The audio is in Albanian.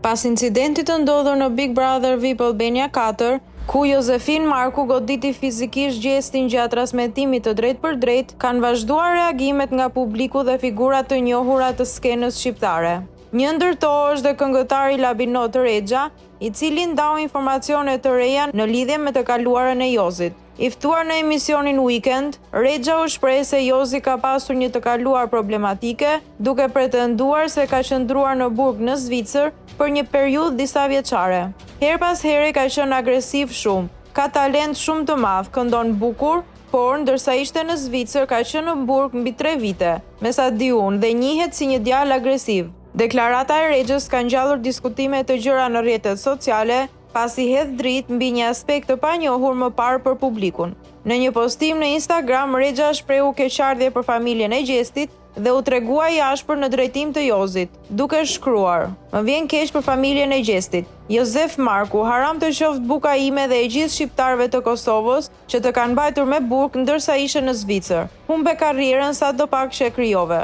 Pas incidentit të ndodhur në Big Brother VIP Albania 4, ku Josefin Marku goditi fizikisht Gjestin gjatë transmetimit të drejt për drejt, kanë vazhduar reagimet nga publiku dhe figurat të njohura të skenës shqiptare. Një ndër to është dhe këngëtari Labinot Rexha, i cili ndau informacione të reja në lidhje me të kaluarën e Jozit. I ftuar në emisionin Weekend, Rexha u shpreh se Jozi ka pasur një të kaluar problematike, duke pretenduar se ka qëndruar në burg në Zvicër për një periudhë disa vjeçare. Her pas here ka qenë agresiv shumë, ka talent shumë të madh, këndon bukur, por ndërsa ishte në Zvicër ka qenë në burg mbi 3 vite, me sa di unë, dhe njihet si një djalë agresiv. Deklarata e Rexhës ka ngjallur diskutime të gjëra në rrjetet sociale, pasi hedh dritë mbi një aspekt të panjohur më parë për publikun. Në një postim në Instagram, Rexha shprehu keqardhje për familjen e Gjestit dhe u tregua i ashpër në drejtim të Jozit, duke shkruar: "Më vjen keq për familjen e Gjestit. Josef Marku, haram të qoftë buka ime dhe e gjithë shqiptarëve të Kosovës që të kanë mbajtur me burg ndërsa ishe në Zvicër. Humbe karrierën sa do pak që e krijove."